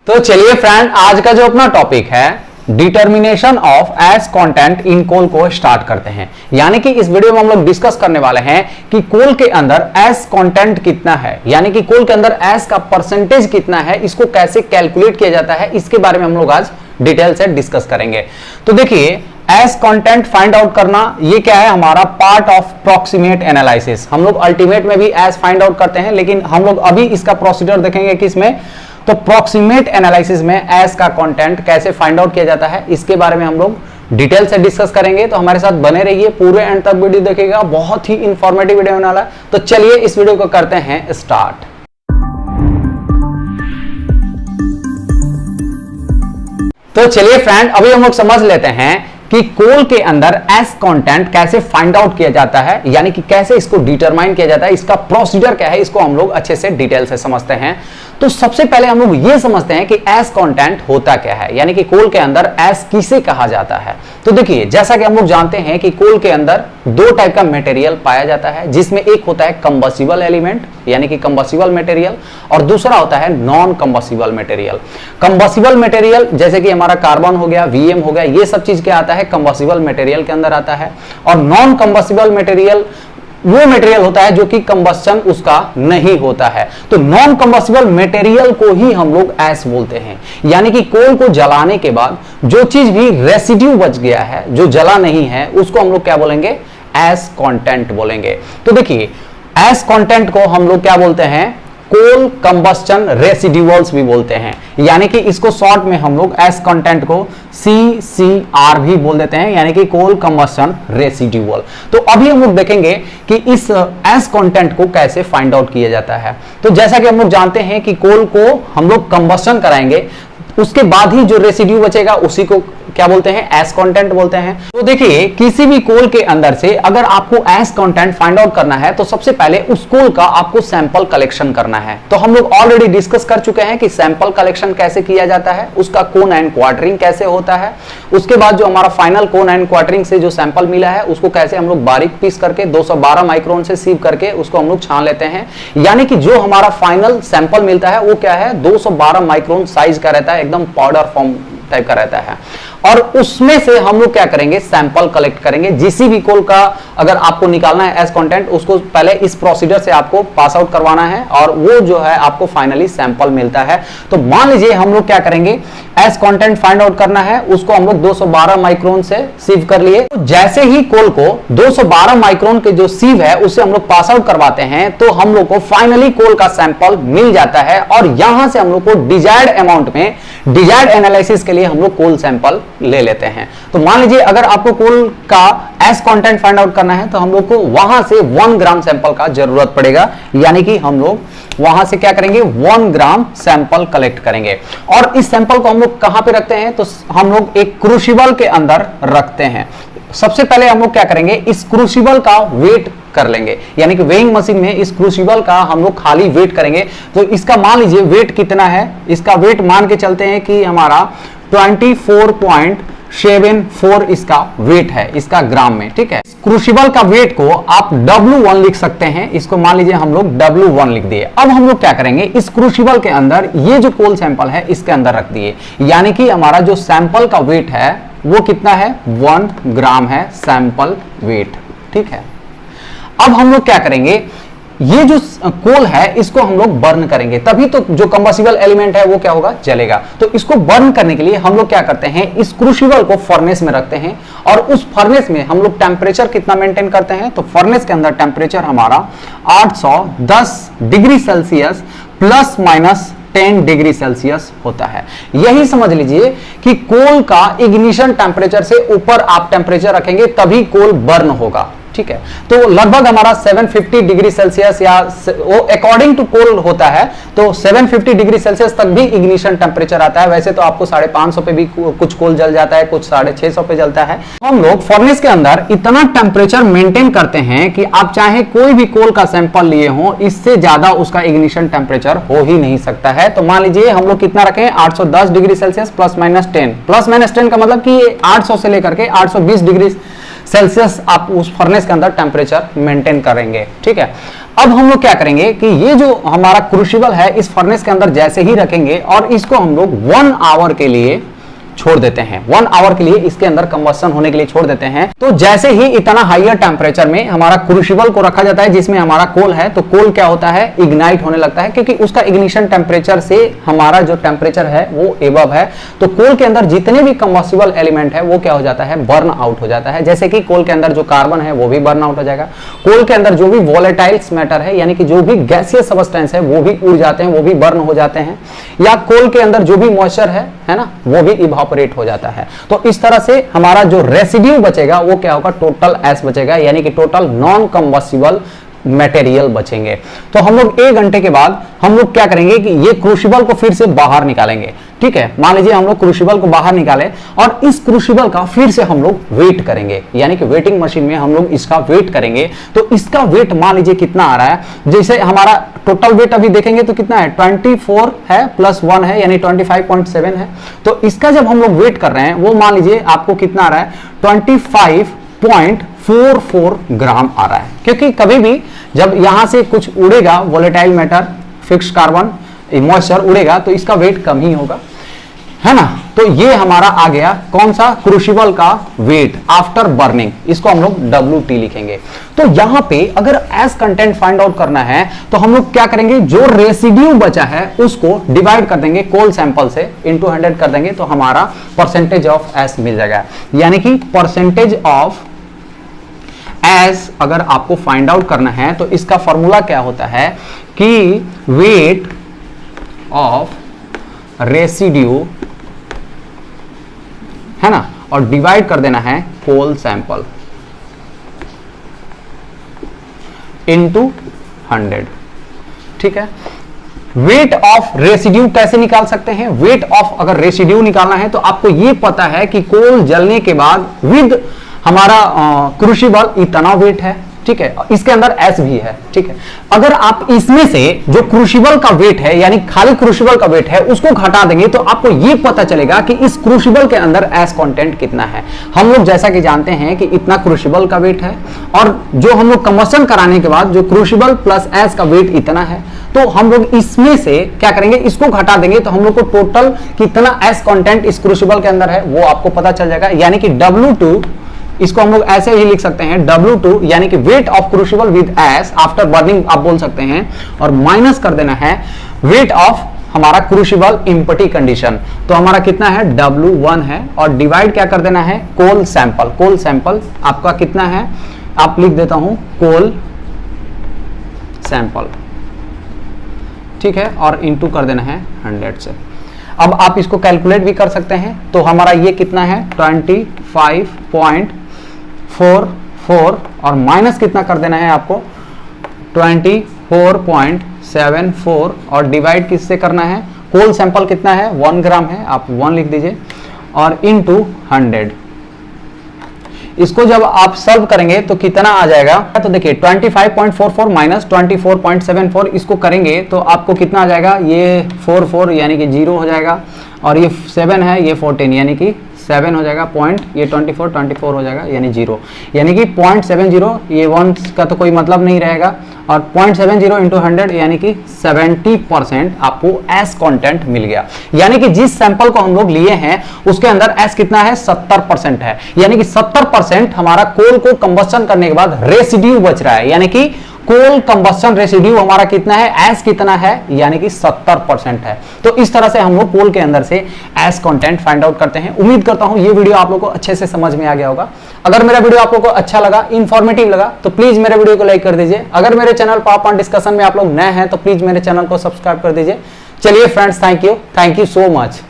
तो चलिए फ्रेंड, आज का जो अपना टॉपिक है determination of S content in coal को स्टार्ट करते हैं। यानी कि इस वीडियो में हम लोग डिस्कस करने वाले हैं कि कोल के अंदर एस कंटेंट कितना है, यानी कि कोल के अंदर एस का परसेंटेज कितना है, इसको कैसे कैलकुलेट किया जाता है, इसके बारे में हम लोग आज डिटेल से डिस्कस करेंगे। तो देखिए, एस कंटेंट फाइंड आउट करना ये क्या है, हमारा पार्ट ऑफ प्रोक्सीमेट एनालिसिस। हम लोग अल्टीमेट में भी एस फाइंड आउट करते हैं, लेकिन हम लोग अभी इसका प्रोसीजर देखेंगे कि इसमें तो प्रोक्सीमेट एनालिसिस में एस का कंटेंट कैसे फाइंड आउट किया जाता है, इसके बारे में हम लोग डिटेल से डिस्कस करेंगे। तो हमारे साथ बने रहिए, पूरे एंड तक वीडियो देखिएगा, बहुत ही इंफॉर्मेटिव वीडियो होने वाला है। तो चलिए इस वीडियो को करते हैं स्टार्ट। तो चलिए फ्रेंड, अभी हम लोग समझ लेते हैं कि कोल के अंदर एस कंटेंट कैसे फाइंड आउट किया जाता है, यानी कि कैसे इसको डिटरमाइन किया जाता है, इसका प्रोसीजर क्या है, इसको हम लोग अच्छे से डिटेल से समझते हैं। तो सबसे पहले हम लोग ये समझते हैं कि एस कंटेंट होता क्या है, यानी कि कोल के अंदर एस किसे कहा जाता है। तो देखिए, जैसा कि हम लोग जानते हैं कि कोल के अंदर दो टाइप का मटेरियल पाया जाता है, जिसमें एक होता है कंबसिबल एलिमेंट यानी कि कंबसिबल मटेरियल, और दूसरा होता है नॉन कंबसिबल मटेरियल। कंबसिबल मटेरियल जैसे कि हमारा कार्बन हो गया, वीएम हो गया, ये सब चीज क्या आता है, कंबसिबल मटेरियल के अंदर आता है। और नॉन कंबसिबल मटेरियल वो मटेरियल होता है जो कि कंबस्शन उसका नहीं होता है। तो नॉन कंबसिबल मटेरियल को ही हम लोग एस बोलते हैं, यानी कि कोल को जलाने के बाद जो चीज भी रेसिड्यू बच गया है, जो जला नहीं है, उसको हम लोग क्या बोलेंगे, एस कंटेंट बोलेंगे। तो देखिए, एस कंटेंट को हम लोग क्या बोलते हैं, कोल कंबस्टन रेसिड्यूअल्स भी बोलते हैं, यानी कि इसको शॉर्ट में हम लोग एस कंटेंट को CCR भी बोल देते हैं, यानी कि कोल कंबस्टन रेसिड्यूअल। तो अभी हम लोग देखेंगे कि इस एस कंटेंट को कैसे फाइंड आउट किया जाता है। तो जैसा कि हम लोग जानते हैं कि कोल को हम लोग कंबस्टन कराएंगे, उसके बाद ही जो रेसिड्यू बचेगा उसी को क्या बोलते हैं, एस कंटेंट बोलते हैं। तो देखिए, किसी भी कोल के अंदर से अगर आपको एस कंटेंट फाइंड आउट करना है तो सबसे पहले उस कोल का आपको सैंपल कलेक्शन करना है। तो हम लोग ऑलरेडी डिस्कस कर चुके हैं कि सैंपल कलेक्शन कैसे किया जाता है, उसका कोन एंड क्वार्टरिंग कैसे होता है, उसके बाद जो हमारा फाइनल कोन एंड क्वार्टरिंग से जो सैंपल मिला है उसको कैसे हम लोग बारीक पीस करके 212 माइक्रोन से सीव करके उसको हम लोग छान लेते हैं। यानी कि जो हमारा फाइनल सैंपल मिलता है वो क्या है, 212 माइक्रोन साइज का रहता है, एकदम पाउडर फॉर्म टाइप का रहता है। और उसमें से हम लोग क्या करेंगे, सैंपल कलेक्ट करेंगे। जिसी भी कोल का अगर आपको निकालना है एस कंटेंट, उसको पहले इस प्रोसीजर से आपको पास आउट करवाना है और वो जो है आपको फाइनली सैंपल मिलता है। तो मान लीजिए हम लोग क्या करेंगे, एस कंटेंट फाइंड आउट करना है, उसको हम लोग 212 माइक्रोन से सीव कर लिए। तो जैसे ही कोल को 212 माइक्रोन के जो सीव है उससे हम लोग पास आउट करवाते हैं, तो हम लोग को फाइनली कोल का सैंपल मिल जाता है और यहां से हम लोग को डिजायर्ड अमाउंट में, डिजायर्ड एनालिसिस के लिए हम लोग कोल सैंपल ले लेते हैं। तो मान लीजिए अगर आपको कोल का एस कंटेंट फाइंड आउट करना है तो हम लोग को वहां से 1 ग्राम सैंपल का जरूरत पड़ेगा, यानी कि हम लोग वहां से क्या करेंगे, 1 ग्राम सैंपल कलेक्ट करेंगे। और इस सैंपल को हम लोग कहां पे रखते हैं, तो हम लोग एक क्रूसिबल के अंदर रखते हैं। सबसे पहले हम लोग क्या करेंगे, इस क्रूसिबल का वेट कर लेंगे, यानी कि वेइंग मशीन में इस क्रूसिबल का हम लोग खाली वेट करेंगे। तो इसका मान लीजिए वेट कितना है, इसका वेट मान के चलते हैं कि हमारा 24.74 इसका वेट है, इसका ग्राम में, ठीक है। क्रूसिबल का वेट को आप W1 लिख सकते हैं, इसको मान लीजिए हम लोग W1 लिख दिए। अब हम लोग क्या करेंगे, इस क्रूसिबल के अंदर ये जो कोल सैंपल है इसके अंदर रख दिए, यानी कि हमारा जो सैंपल का वेट है वो कितना है, 1 ग्राम है सैंपल वेट, ठीक है। अब हम लोग क्या करेंगे, ये जो कोल है इसको हम लोग बर्न करेंगे, तभी तो जो कंबसिबल एलिमेंट है वो क्या होगा, जलेगा। तो इसको बर्न करने के लिए हम लोग क्या करते हैं, इस क्रूसिबल को फर्नेस में रखते हैं और उस फर्नेस में हम लोग टेम्परेचर कितना मेंटेन करते हैं, तो फर्नेस के अंदर टेम्परेचर हमारा 810 degree Celsius plus minus 10 degree Celsius होता है। यही समझ लीजिए कि कोल का इग्निशन टेम्परेचर से ऊपर आप टेम्परेचर रखेंगे तभी कोल बर्न होगा, ठीक है। तो लगभग हमारा 750 डिग्री सेल्सियस या वो अकॉर्डिंग टू कोल होता है, तो 750 डिग्री सेल्सियस तक भी इग्निशन टेम्परेचर आता है। वैसे तो आपको 550 पे भी कुछ कोल जल जाता है, कुछ 650 पे जलता है। हम लोग फर्नेस के अंदर इतना टेम्परेचर मेंटेन करते हैं कि आप चाहे कोई भी कोल का सैंपल लिए हो, इससे ज्यादा उसका इग्निशन टेम्परेचर हो ही नहीं सकता है। तो मान लीजिए हम लोग कितना रखें, 810 degree Celsius plus minus 10, plus minus 10 का मतलब कि 800 से लेकर के 820 डिग्री सेल्सियस आप उस फर्नेस के अंदर टेम्परेचर मेंटेन करेंगे, ठीक है। अब हम लोग क्या करेंगे कि ये जो हमारा क्रूसिबल है इस फर्नेस के अंदर जैसे ही रखेंगे और इसको हम लोग 1 आवर के लिए छोड़ देते हैं, 1 आवर के लिए इसके अंदर कंबस्शन होने के लिए छोड़ देते हैं। तो जैसे ही इतना हायर टेम्परेचर में हमारा क्रूसिबल को रखा जाता है जिसमें हमारा कोल है, तो कोल क्या होता है, इग्नाइट होने लगता है, क्योंकि उसका इग्निशन टेम्परेचर से हमारा जो टेम्परेचर है वो एबव है। तो कोल के अंदर जितने भी कंबस्टिबल एलिमेंट है वो क्या हो जाता है, बर्न आउट हो जाता है। जैसे कि कोल के अंदर जो कार्बन है वो भी बर्न आउट हो जाएगा, कोल के अंदर जो भी वोलेटाइल्स मैटर है यानी कि जो भी गैसियस सब्सटेंस है वो भी उड़ जाते हैं, वो भी बर्न हो जाते हैं, या कोल के अंदर जो भी मॉइस्चर है ना, वो भी इवापोरेट हो जाता है। तो इस तरह से हमारा जो रेसिड्यू बचेगा वो क्या होगा, टोटल एस बचेगा, यानी कि टोटल नॉन कंबस्टिबल मटेरियल बचेंगे। तो हम लोग 1 घंटे के बाद हम लोग क्या करेंगे कि ये क्रूसिबल को फिर से बाहर निकालेंगे। ठीक है, मान लीजिए हम लोग क्रूसिबल को बाहर निकाले और इस क्रूसिबल का फिर से हम लोग वेट करेंगे, यानी कि वेटिंग मशीन में हम लोग इसका वेट करेंगे। तो इसका वेट मान लीजिए कितना आ रहा है, जैसे हमारा टोटल वेट अभी देखेंगे तो कितना है, 24 है प्लस 1 है यानी 25.7 है। तो इसका जब हम लोग वेट कर रहे हैं वो मान लीजिए आपको कितना आ रहा है, 25.44 ग्राम आ रहा है। क्योंकि कभी भी जब यहां से कुछ उड़ेगा, volatile matter, fix carbon, moisture उड़ेगा तो इसका वेट कम ही होगा, है ना। तो ये हमारा आ गया कौन सा, क्रूसिबल का वेट आफ्टर बर्निंग, इसको हम लोग WT लिखेंगे। तो यहां पे अगर एस कंटेंट फाइंड आउट करना है तो हम लोग क्या करेंगे, जो रेसिड्यू बचा है उसको डिवाइड कर देंगे कोल सैंपल से, इंटू 100 कर देंगे तो हमारा परसेंटेज ऑफ एस मिल जाएगा। यानी कि परसेंटेज ऑफ एस अगर आपको फाइंड आउट करना है तो इसका फॉर्मूला क्या होता है कि वेट ऑफ रेसिड्यू, है ना, और डिवाइड कर देना है कोल सैंपल इनटू 100। ठीक है, वेट ऑफ रेसिड्यू कैसे निकाल सकते हैं, वेट ऑफ अगर रेसिड्यू निकालना है तो आपको यह पता है कि कोल जलने के बाद विद हमारा क्रूसिबल इतना वेट है। ठीक है, इसके अंदर एस भी है। ठीक है, अगर आप इसमें से जो क्रूसिबल का वेट है यानी खाली क्रूसिबल का वेट है उसको घटा देंगे तो आपको यह पता चलेगा कि इस क्रूसिबल के अंदर एस कंटेंट कितना है। हम लोग जैसा कि जानते हैं कि इतना क्रूसिबल का वेट है और जो हम लोग कंबस्शन कराने के बाद जो क्रूसिबल प्लस एस का वेट इतना है, तो हम लोग इसमें से क्या करेंगे, इसको घटा देंगे तो हम लोग को टोटल कितना एस कंटेंट इस क्रूसिबल के अंदर है वो आपको पता चल जाएगा। यानी कि W2, इसको हम लोग ऐसे ही लिख सकते हैं, W2 यानी कि weight of crucible with S after burning आप बोल सकते हैं, और माइनस कर देना है वेट ऑफ हमारा क्रूसिबल एम्प्टी कंडीशन। तो हमारा कितना है, W1 है, और डिवाइड क्या कर देना है, कोल सैंपल। कोल सैंपल आपका कितना है, आप लिख देता हूं कोल सैंपल। ठीक है, और इंटू कर देना है 100 से। अब आप इसको कैलकुलेट भी कर सकते हैं, तो हमारा ये कितना है 25.44 और माइनस कितना कर देना है आपको 24.74 और डिवाइड किससे करना है, कोल सैंपल कितना है 1 ग्राम है, आप 1 लिख दीजिए, और इनटू 100। इसको जब आप सॉल्व करेंगे तो कितना आ जाएगा, तो देखिए 25.44 माइनस 24.74 इसको करेंगे तो आपको कितना आ जाएगा, ये 44 यानी कि 0 हो जाएगा, और ये 7 है, ये 14 यानी कि 7 हो जाएगा पॉइंट, ये 24 हो जाएगा यानी 0, यानी कि 0.70, ये 1 का तो कोई मतलब नहीं रहेगा, और 0.70 इंटू 100 यानी कि 70% आपको एस कंटेंट मिल गया। यानी कि जिस सैंपल को हम लोग लिए हैं उसके अंदर एस कितना है 70% है, यानी कि 70% हमारा कोल को कंबस्शन करने के बाद रेसिड्यू बच रहा है, यानी कि कोल कंबस्शन रेसिड्यू हमारा कितना है, एस कितना है, यानी कि 70% है। तो इस तरह से हम लोग कोल के अंदर से एस कंटेंट फाइंड आउट करते हैं। उम्मीद करता हूं ये वीडियो आप लोगों को अच्छे से समझ में आ गया होगा। अगर मेरा वीडियो आप लोगों को अच्छा लगा, इंफॉर्मेटिव लगा, तो प्लीज मेरे वीडियो को लाइक कर दीजिए। अगर मेरे चैनल पावर पॉइंट डिस्कशन में आप लोग नए हैं तो प्लीज मेरे चैनल को सब्सक्राइब कर दीजिए। चलिए friends, thank you so much.